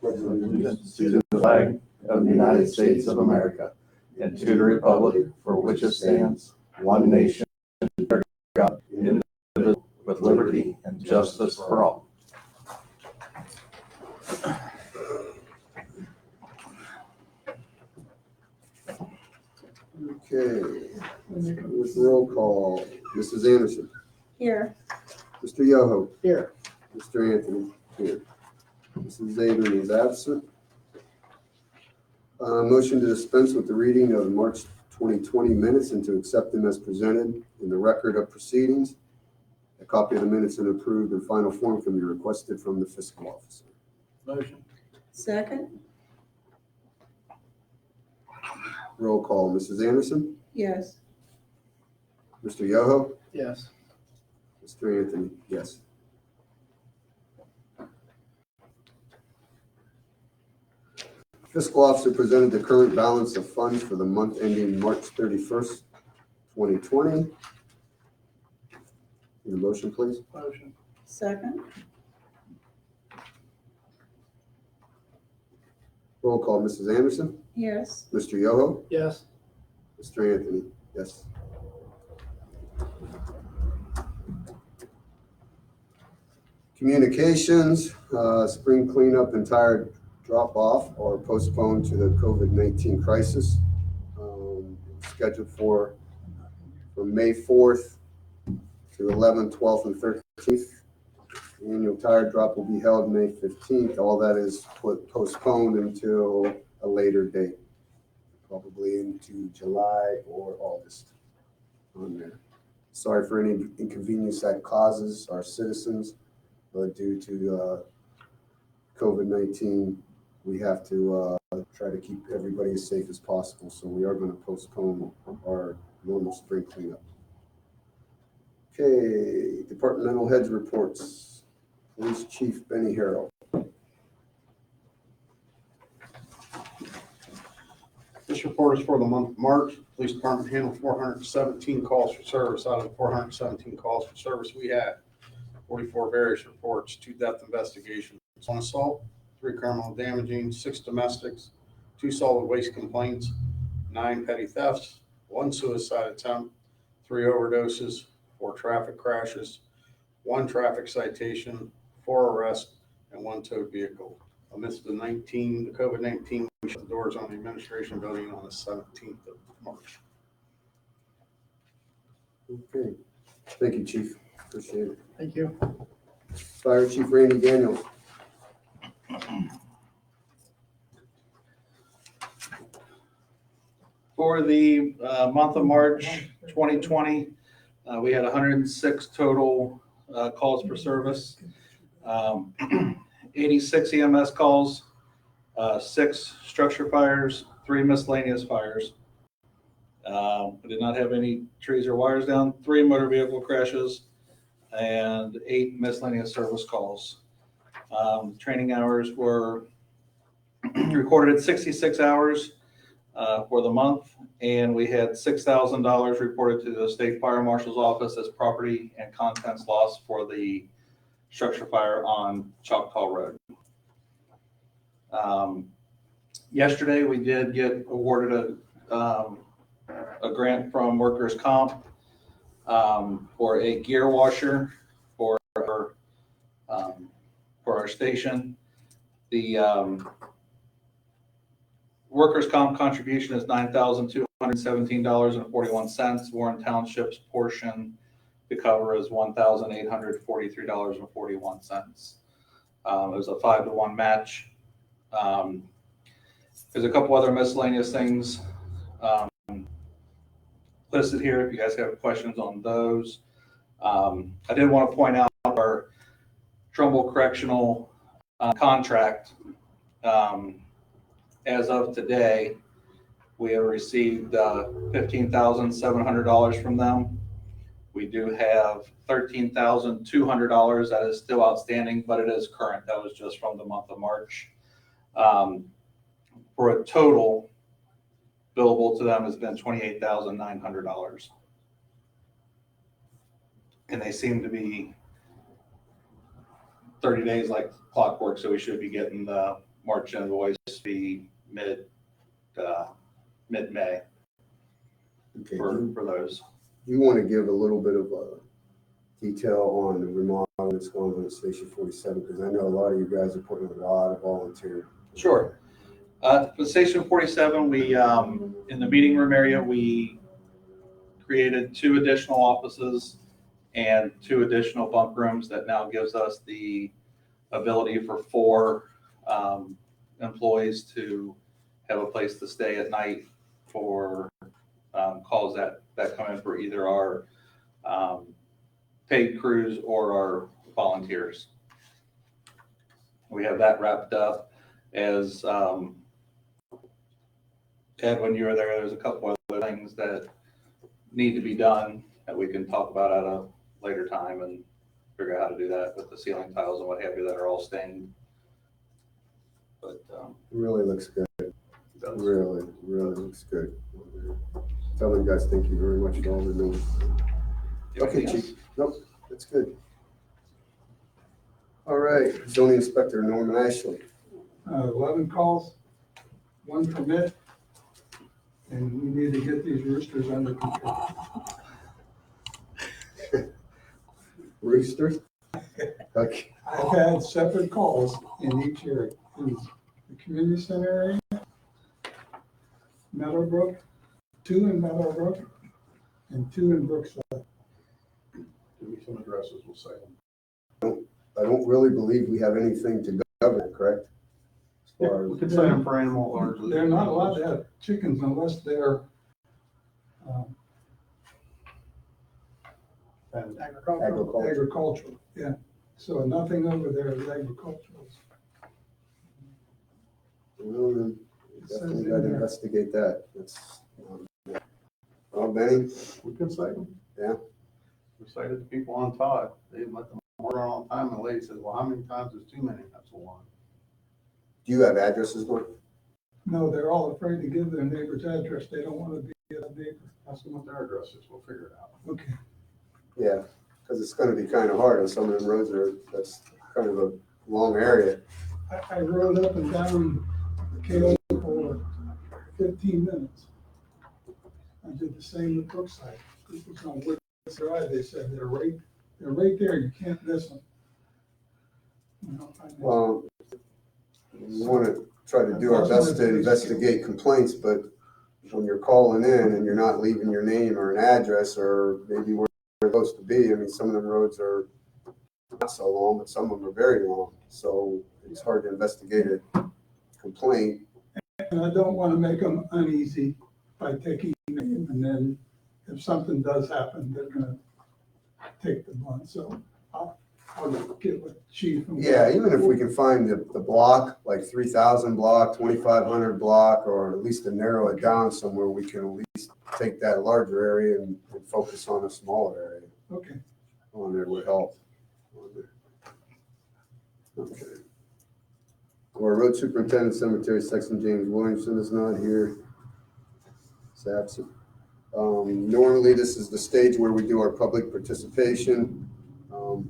pledge allegiance to the flag of the United States of America and to the republic for which it stands, one nation, under God, indivisible, with liberty and justice for all. Okay, with roll call, Mrs. Anderson, Here. Mr. Yoho, Here. Mr. Anthony, here. Mrs. Zabin is absent. Motion to dispense with the reading of March 2020 minutes and to accept them as presented in the record of proceedings. A copy of the minutes and approved in final form can be requested from the fiscal officer. Motion. Second? Roll call, Mrs. Anderson, Yes. Mr. Yoho, Yes. Mr. Anthony, yes. Fiscal officer presented the current balance of funds for the month ending March 31st, 2020. Need a motion, please? Motion. Second? Roll call, Mrs. Anderson, Yes. Mr. Yoho, Yes. Mr. Anthony, yes. Communications, spring cleanup and tire drop-off are postponed to the COVID-19 crisis. Scheduled for from May 4th to 11th, 12th, and 13th. The annual tire drop will be held May 15th. All that is postponed until a later date, probably into July or August on there. Sorry for any inconvenience that causes our citizens, but due to COVID-19, we have to try to keep everybody as safe as possible. So we are going to postpone our normal spring cleanup. Okay, departmental heads reports. Police Chief Benny Harrell. This report is for the month of March. Police Department handled 417 calls for service. Out of the 417 calls for service we had, 44 various reports, 2 death investigations, 1 assault, 3 criminal damaging, 6 domestics, 2 solid waste complaints, 9 petty thefts, 1 suicide attempt, 3 overdoses, 4 traffic crashes, 1 traffic citation, 4 arrests, and 1 towed vehicle. Amidst the COVID-19, we shut the doors on the administration building on the 17th of March. Okay, thank you, Chief. Appreciate it. Thank you. Fire Chief Randy Daniels. For the month of March 2020, we had 106 total calls for service, 86 EMS calls, 6 structure fires, 3 miscellaneous fires. We did not have any trees or wires down, 3 motor vehicle crashes, and 8 miscellaneous service calls. Training hours were recorded at 66 hours for the month, and we had $6,000 reported to the State Fire Marshal's office as property and contents loss for the structure fire on Choctaw Road. Yesterday, we did get awarded a grant from Workers' Comp for a gear washer for our station. The Workers' Comp contribution is $9,217.41. Warren Township's portion to cover is $1,843.41. It was a 5-to-1 match. There's a couple other miscellaneous things listed here if you guys have questions on those. I did want to point out our Trumbull Correctional contract. As of today, we have received $15,700 from them. We do have $13,200 that is still outstanding, but it is current. That was just from the month of March. For a total billable to them has been $28,900. And they seem to be 30 days like clockwork, so we should be getting the March invoice be mid-May Okay, for those. do you want to give a little bit of detail on the remodel that's going on at Station 47? Because I know a lot of you guys are putting a lot of volunteer. Sure. For Station 47, we, in the meeting room area, we created 2 additional offices and 2 additional bunk rooms that now gives us the ability for 4 employees to have a place to stay at night for calls that come in for either our paid crews or our volunteers. We have that wrapped up. As Ed, when you were there's a couple other things that need to be done that we can talk about at a later time and figure out how to do that with the ceiling tiles and what have you that are all stained. But It really looks good. Really looks good. Tell them guys thank you very much for all the doing. Okay, Chief. Nope, that's good. All right, zoning inspector Norman Ashley. 11 calls, 1 permit, and we need to get these roosters under control. Roosters? Okay. I've had separate calls in each area, in the community center area, Meadowbrook, 2 in Meadowbrook, and 2 in Brookside. Give me some addresses, we'll say them. I don't really believe we have anything to govern, correct? As far as- We could say them for animal largely. They're not allowed to have chickens unless they're Agriculture. agricultural, yeah. So nothing over there is agricultural. Well, then, definitely gotta investigate that. That's, well, Benny, We could cite them. Yeah. We cited the people on Todd. They let them order all the time, and the lady says, well, how many times is too many? That's 1. do you have addresses, Norm? No, they're all afraid to give their neighbor's address. They don't want to be a neighbor. Ask them what their address is, we'll figure it out. Okay. Yeah, because it's gonna be kind of hard on some of them roads that's kind of a long area. I rode up and down the KO for 15 minutes. I did the same with Brookside. This was on Woods Drive. They said they're right there. You can't miss them. You know, Well, we want to try to do our best to investigate complaints, but when you're calling in and you're not leaving your name or an address or maybe where you're supposed to be, I mean, some of them roads are not so long, but some of them are very long. So it's hard to investigate a complaint. And I don't want to make them uneasy by taking their name, and then if something does happen, they're gonna take the blunt. So I'll get with Chief. and- Yeah, even if we can find the block, like 3,000 block, 2,500 block, or at least to narrow it down somewhere, we can at least take that larger area and focus on a smaller area Okay. on there would help. Okay. Our road superintendent, cemetery section, James Williamson is not here. He's absent. Normally, this is the stage where we do our public participation,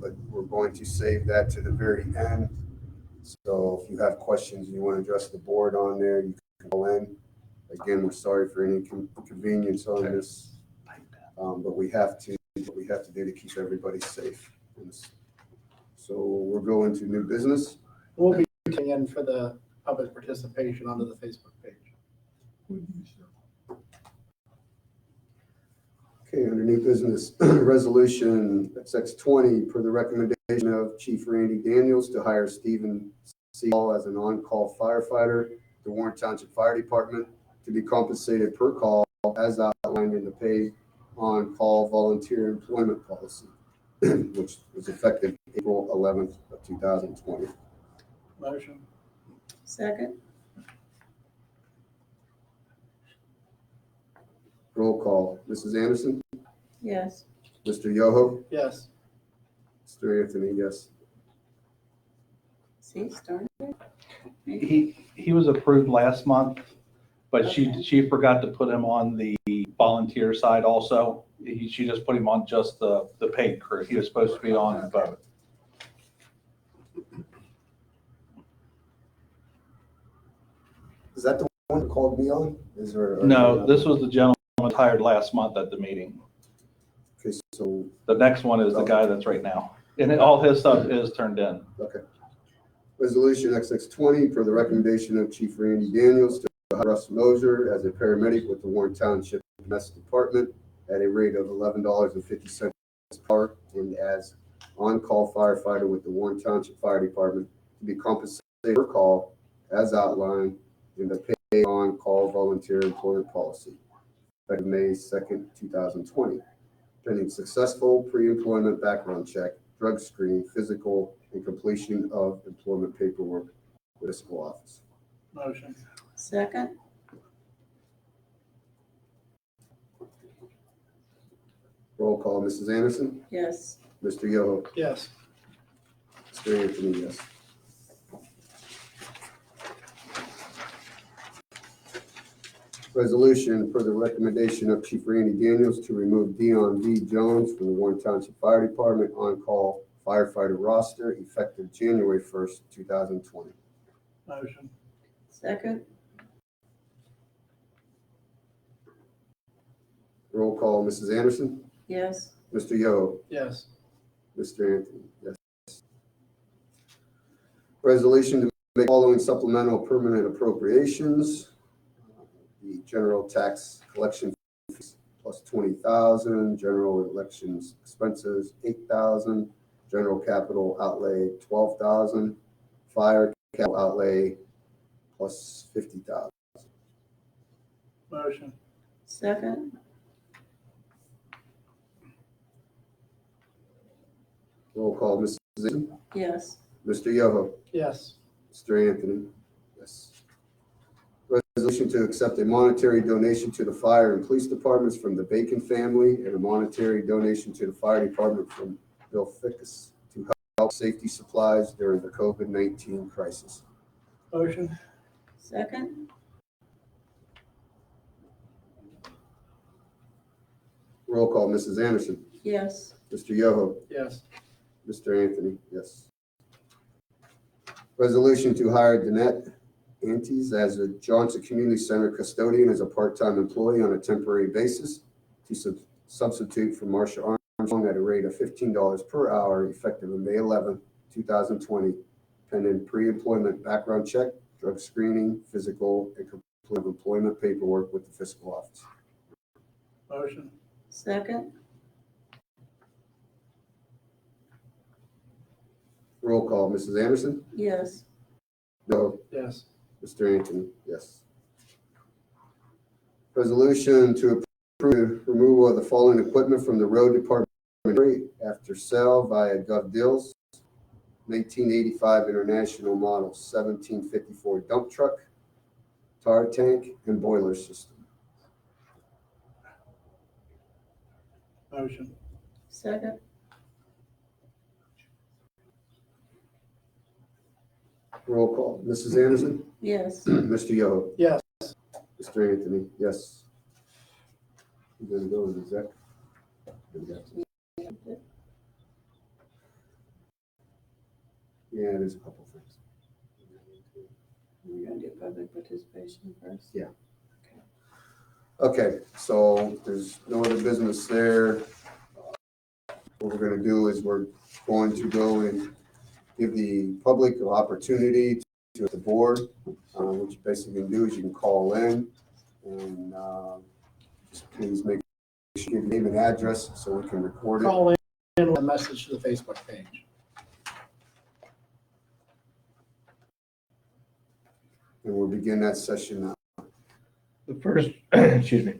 but we're going to save that to the very end. So if you have questions, you want to address the board on there, you can call in. Again, we're sorry for any inconvenience on this, but we have to do to keep everybody safe. So we're going to new business. We'll be putting in for the public participation onto the Facebook page. Okay, under new business, resolution XX20 per the recommendation of Chief Randy Daniels to hire Stephen C. Hall as an on-call firefighter, the Warren Township Fire Department, to be compensated per call as outlined in the pay on-call volunteer employment policy, which was effective April 11th of 2020. Motion. Second. Roll call. Mrs. Anderson, Yes. Mr. Yoho, Yes. Mr. Anthony, yes. See, started. He was approved last month, but she forgot to put him on the volunteer side also. She just put him on just the paid crew. He was supposed to be on both. Is that the one that called me on? Is there? No, this was the gentleman hired last month at the meeting. Okay, so, The next one is the guy that's right now. And all his stuff is turned in. okay. Resolution XX20, per the recommendation of Chief Randy Daniels, to hire Russ Moser as a paramedic with the Warren Township Domestic Department at a rate of $11.50 per hour, and as on-call firefighter with the Warren Township Fire Department to be compensated per call as outlined in the pay on-call volunteer employment policy, effective May 2nd, 2020, pending successful pre-employment background check, drug screen, physical, and completion of employment paperwork with municipal office. Motion. Second. Roll call, Mrs. Anderson, Yes. Mr. Yoho, Yes. Mr. Anthony, yes. Resolution for the recommendation of Chief Randy Daniels to remove Dion V. Jones from the Warren Township Fire Department on-call firefighter roster effective January 1st, 2020. Motion. Second. Roll call, Mrs. Anderson, Yes. Mr. Yoho, Yes. Mr. Anthony, yes. Resolution to make following supplemental permanent appropriations. The general tax collection fees plus 20,000, general elections expenses 8,000, general capital outlay 12,000, fire capital outlay plus 50,000. Motion. Second. Roll call, Mrs. Anderson, Yes. Mr. Yoho, Yes. Mr. Anthony, yes. Resolution to accept a monetary donation to the fire and police departments from the Bacon family and a monetary donation to the fire department from Bill Fickus to help safety supplies during the COVID-19 crisis. Motion. Second. Roll call, Mrs. Anderson, Yes. Mr. Yoho, Yes. Mr. Anthony, yes. Resolution to hire Danette Antes as a Johnson Community Center custodian as a part-time employee on a temporary basis to substitute for Marsha Armstrong at a rate of $15 per hour effective on May 11, 2020, pending pre-employment background check, drug screening, physical, and complete employment paperwork with the fiscal office. Motion. Second. Roll call, Mrs. Anderson? Yes. No. Yes. Mr. Anthony, yes. Resolution to approve the removal of the following equipment from the road department after sale via Gov Deals. 1985 International Model 1754 dump truck, tar tank, and boiler system. Motion. Second. Roll call, Mrs. Anderson, Yes. Mr. Yoho, Yes. Mr. Anthony, yes. You're gonna go with exec? Yeah, there's a couple things. We're gonna do public participation first. Yeah. Okay, so there's no other business there. What we're gonna do is we're going to go and give the public an opportunity to the board. What you basically can do is you can call in and just please make sure you give your name and address so we can record it. Call in with a message to the Facebook page. And we'll begin that session now. The first, excuse me,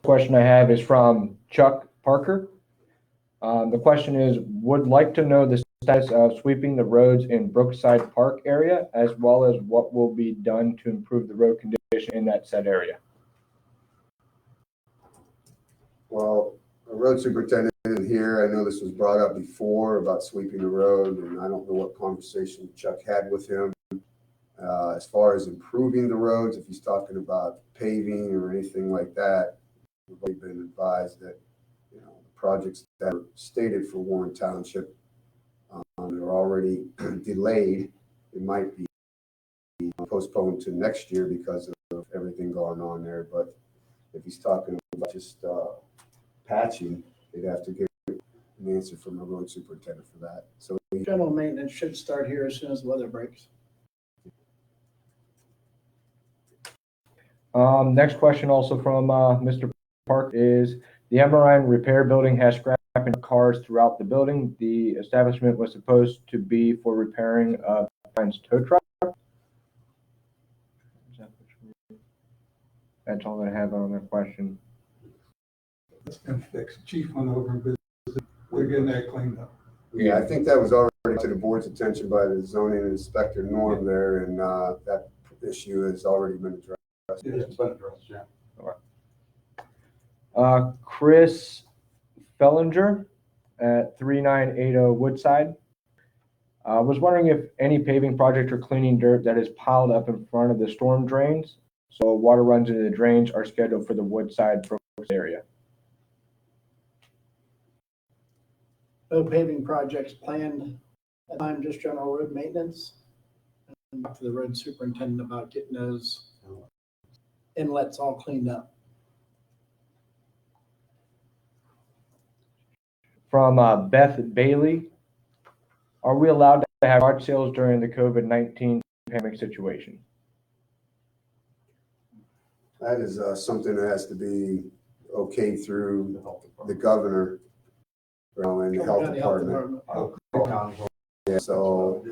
question I have is from Chuck Parker. The question is, would like to know the status of sweeping the roads in Brookside Park area, as well as what will be done to improve the road condition in that said area. Well, a road superintendent in here, I know this was brought up before about sweeping the road, and I don't know what conversation Chuck had with him. As far as improving the roads, if he's talking about paving or anything like that, we've already been advised that, you know, the projects that are stated for Warren Township, they're already delayed. It might be postponed to next year because of everything going on there. But if he's talking about just patching, they'd have to get an answer from the road superintendent for that. So General maintenance should start here as soon as the weather breaks. Next question also from Mr. Park is, the MRI repair building has scrap and cars throughout the building. The establishment was supposed to be for repairing a friend's tow truck. That's all I have on that question. It's been fixed. Chief went over and visited. We're getting that cleaned up. yeah, I think that was already to the board's attention by the zoning inspector Norm there, and that issue has already been addressed. Yeah, it's been addressed, yeah. Chris Fellinger at 3980 Woodside. Was wondering if any paving project or cleaning dirt that is piled up in front of the storm drains, so water runs into the drains, are scheduled for the Woodside Brooks area. No paving projects planned at the time, just general road maintenance. And talk to the road superintendent about getting those inlets all cleaned up. From Beth Bailey, are we allowed to have garage sales during the COVID-19 pandemic situation? That is something that has to be okayed through the governor and the health department. Yeah, so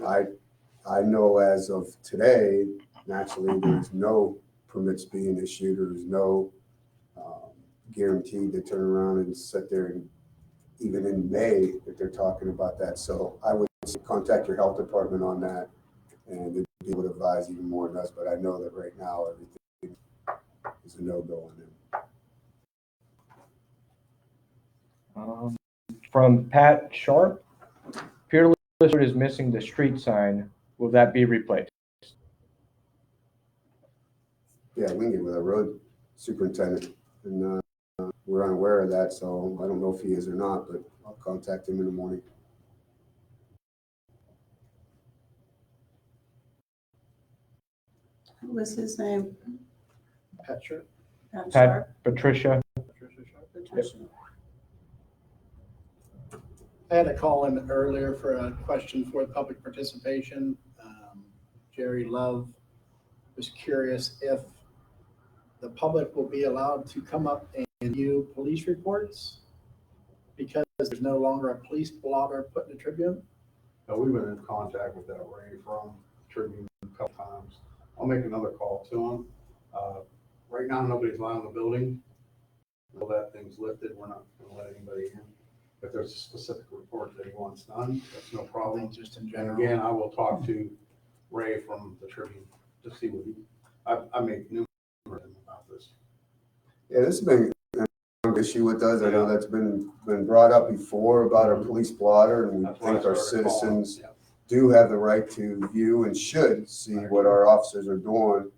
I know as of today, naturally, there's no permits being issued, or there's no guarantee to turn around and sit there, and even in May, if they're talking about that. So I would contact your health department on that, and they'd be able to advise even more than us, but I know that right now, everything is a no-go on them. From Pat Sharp, Peerless Road is missing the street sign. Will that be replaced? Yeah, we can get with a road superintendent, and we're unaware of that, so I don't know if he is or not, but I'll contact him in the morning. What was his name? Patrick. Pat Pat Sharp? Patricia. Patricia. I had a call in earlier for a question for public participation. Jerry Love was curious if the public will be allowed to come up and view police reports because there's no longer a police blotter put in the Tribune. We've been in contact with that Ray from Tribune a couple times. I'll make another call to him. Right now, nobody's allowed in the building. Until that thing's lifted, we're not gonna let anybody in. If there's a specific report that he wants done, that's no problem. Just in And general. again, I will talk to Ray from the Tribune to see what I made numerous about this. Yeah, this has been an issue with us. I know that's been brought up before about our police blotter, and we That's why I think our started calling. citizens Yeah. do have the right to view and should see what our officers are doing.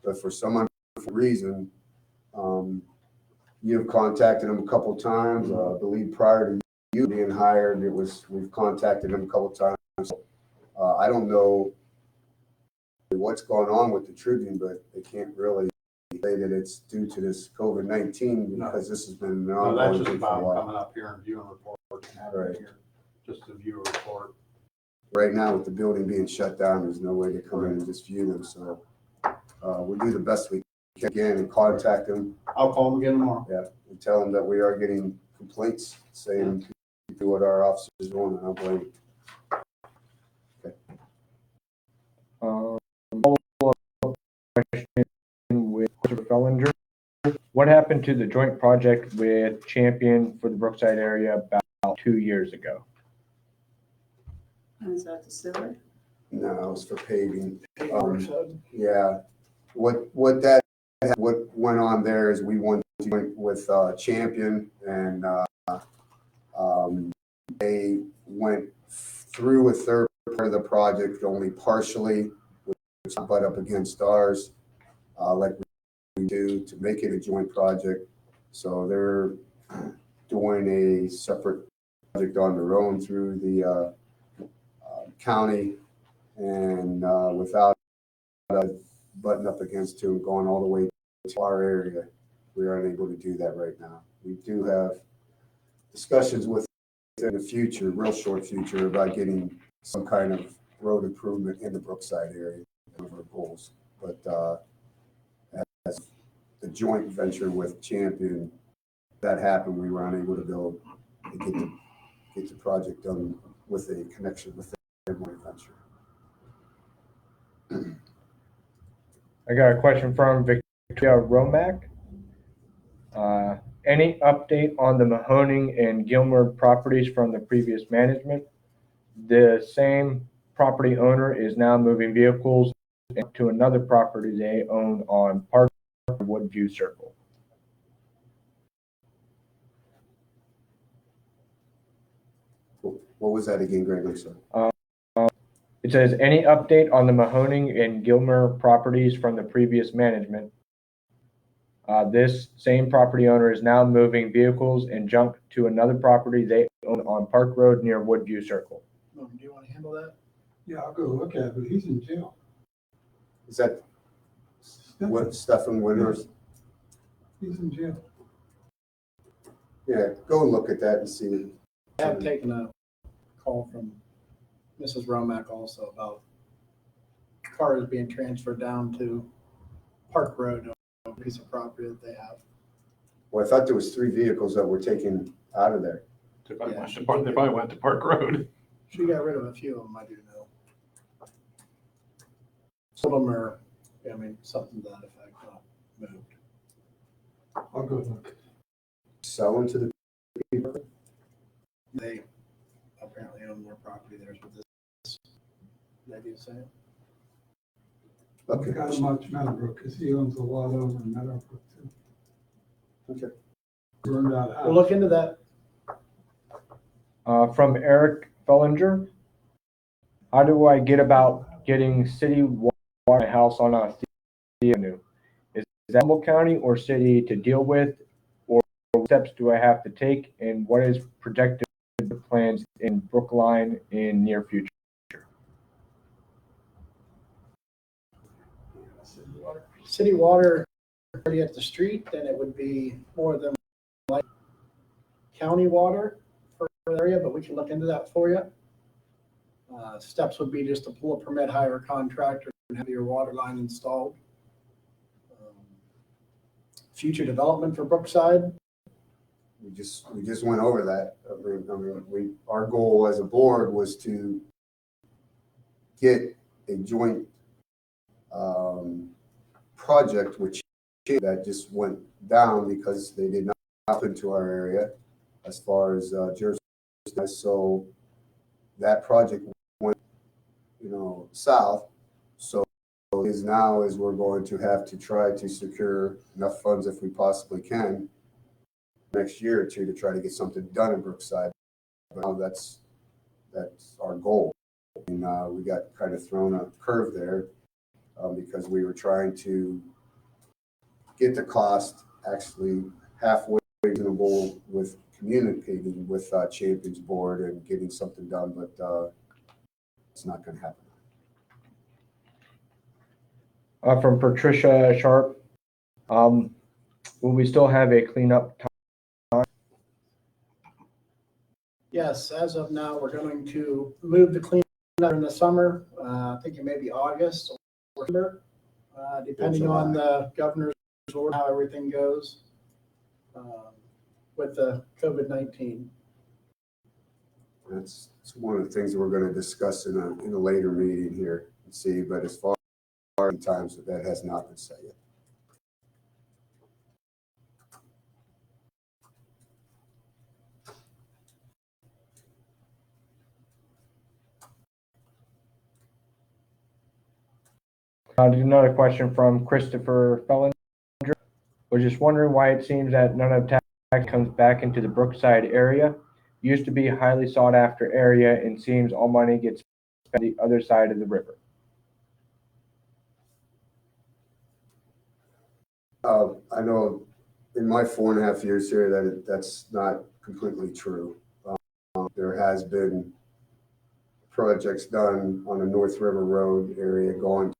But for some unknown reason, you've contacted them a couple times. I believe prior to you being hired, we've contacted them a couple times. I don't know what's going on with the Tribune, but they can't really say that it's due to this COVID-19 because this has been an No, that's ongoing just thing for a about while. coming up here and viewing reports and having it here, just to view a report. Right now, with the building being shut down, there's no way to come in and just view them. So we'll do the best we can again and contact them. I'll call him again tomorrow. Yeah, and tell them that we are getting complaints saying do what our officers are doing, and I don't blame them. Follow-up question with Mr. Fellinger. What happened to the joint project with Champion for the Brookside area about 2 years ago? Is that the sewer? No, it was for paving. So Yeah, what went on there is we went with Champion, and they went through a third part of the project only partially, which butt up against ours, like we do to make it a joint project. So they're doing a separate project on their own through the county, and without button up against to and going all the way to our area. We are unable to do that right now. We do have discussions with in the future, real short future, about getting some kind of road improvement in the Brookside area, one of our goals. But as the joint venture with Champion, that happened, we were unable to go and get the project done with a connection with their joint venture. I got a question from Victoria Romack. Any update on the Mahoning and Gilmer properties from the previous management? The same property owner is now moving vehicles to another property they own on Park Woodview Circle. What was that again, Greg? I'm sorry. It says, any update on the Mahoning and Gilmer properties from the previous management? This same property owner is now moving vehicles and junk to another property they own on Park Road near Woodview Circle. Do you want to handle that? Yeah, I'll go look at it, but he's in jail. Is that what Stefan Winters? He's in jail. Yeah, go and look at that and see. I have taken a call from Mrs. Romack also about cars being transferred down to Park Road, a piece of property that they have. Well, I thought there was 3 vehicles that were taken out of there. They probably went to Park Road. She got rid of a few of them, I do know. Some of them are, something to that effect, moved. I'll go look. Selling to the people. They apparently own more property there, is what this lady is saying. Okay. Got him out to Meadowbrook, because he owns a lot over in Meadowbrook too. Okay. Burned out house. We'll look into that. From Eric Fellinger, how do I get about getting city water in my house on a avenue? Is that Humboldt County or city to deal with, or what steps do I have to take, and what is projected plans in Brookline in near future? City water already at the street, then it would be more than like county water for the area, but we can look into that for you. Steps would be just to pull a permit, hire a contractor, and have your water line installed. Future development for Brookside, We just went over that. Our goal as a board was to get a joint project, which that just went down because they did not happen to our area as far as Jersey. So that project went, south. So is now is we're going to have to try to secure enough funds if we possibly can next year or two to try to get something done in Brookside. But now that's our goal. And we got kind of thrown a curve there because we were trying to get the cost actually halfway reasonable with communicating with Champions Board and getting something done, but it's not going to happen. From Patricia Sharp, will we still have a cleanup time? yes, as of now, we're going to move the cleanup in the summer. I think it may be August or September, depending on the governor's order, how everything goes with the COVID-19. That's one of the things that we're going to discuss in a later meeting here and see. But as far as times, that has not been set yet. Another question from Christopher Fellinger. Was just wondering why it seems that none of tax comes back into the Brookside area. Used to be a highly sought after area and seems all money gets spent on the other side of the river. I know in my 4.5 years here that's not completely true. There has been projects done on the North River Road area going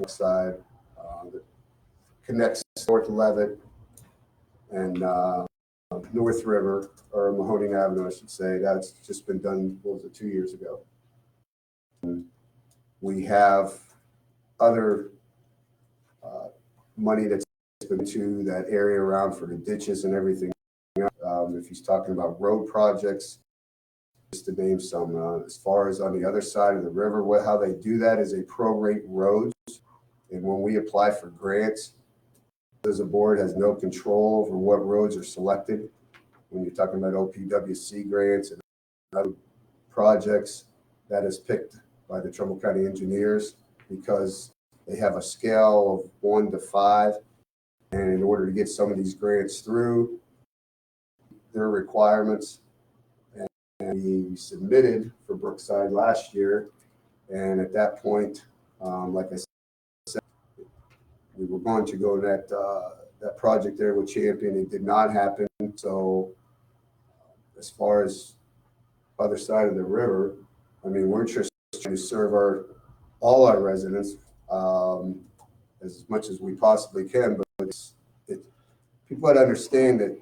side that connects North Levitt and North River, or Mahoning Avenue, I should say. That's just been done, what was it, 2 years ago. We have other money that's been to that area around for the ditches and everything. If he's talking about road projects, just to name some, as far as on the other side of the river, how they do that is they prorate roads. And when we apply for grants, as a board has no control over what roads are selected. When you're talking about OPWC grants and other projects, that is picked by the Trumbull County engineers because they have a scale of 1 to 5. And in order to get some of these grants through, their requirements, and we submitted for Brookside last year. And at that point, like I said, we were going to go that project there with Champion. It did not happen. So as far as other side of the river, I mean, we're interested to serve all our residents as much as we possibly can. But people gotta understand that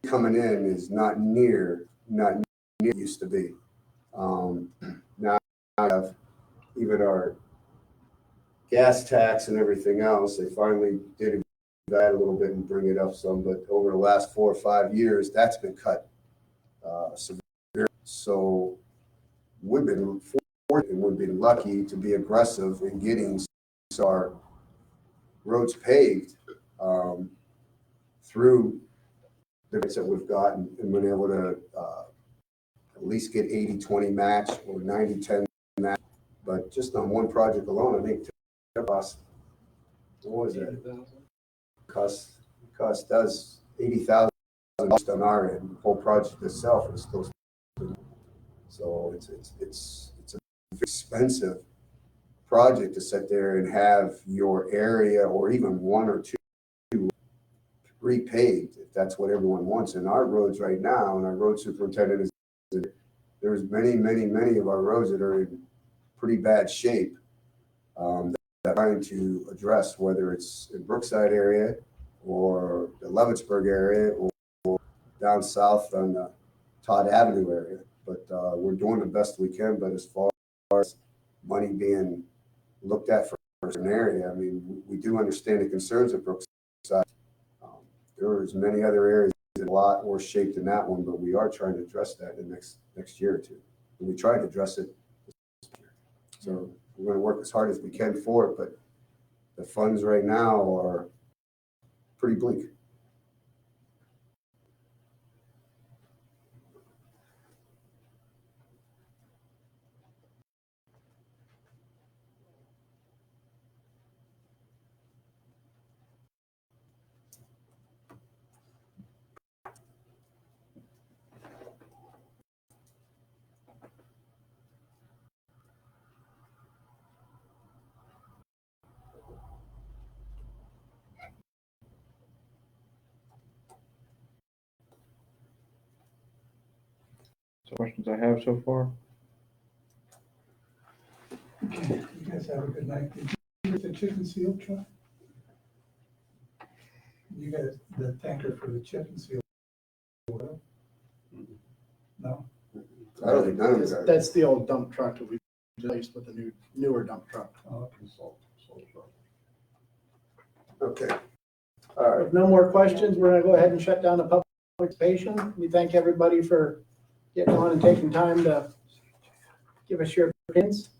coming in is not near it used to be. Now I have even our gas tax and everything else. They finally did that a little bit and bring it up some, but over the last 4 or 5 years, that's been cut severe. So we've been fortunate and we've been lucky to be aggressive in getting our roads paved through the bits that we've gotten and been able to at least get 80-20 match or 90-10 match. But just on one project alone, I think it cost, what was it? Cost us $80,000 on our end. The whole project itself is close to, so it's a expensive project to sit there and have your area or even 1 or 2 repaved if that's what everyone wants. And our roads right now, and our road superintendent is, there's many of our roads that are in pretty bad shape that we're trying to address, whether it's in Brookside area or the Leavittsburg area or down south on the Todd Avenue area. But we're doing the best we can. But as far as money being looked at for an area, I mean, we do understand the concerns of Brookside. There is many other areas in a lot worse shape than that one, but we are trying to address that in the next year or two. And we tried to address it this year. So we're going to work as hard as we can for it, but the funds right now are pretty bleak. Questions I have so far? Okay, you guys have a good night. Did you get the chip and seal truck? You guys, the tanker for the chip and seal? No? I don't think none of them are. That's the old dump truck that we replaced with a newer dump truck. Oh, Okay. All right. If no more questions, we're gonna go ahead and shut down the public participation. We thank everybody for getting on and taking time to give us your opinions.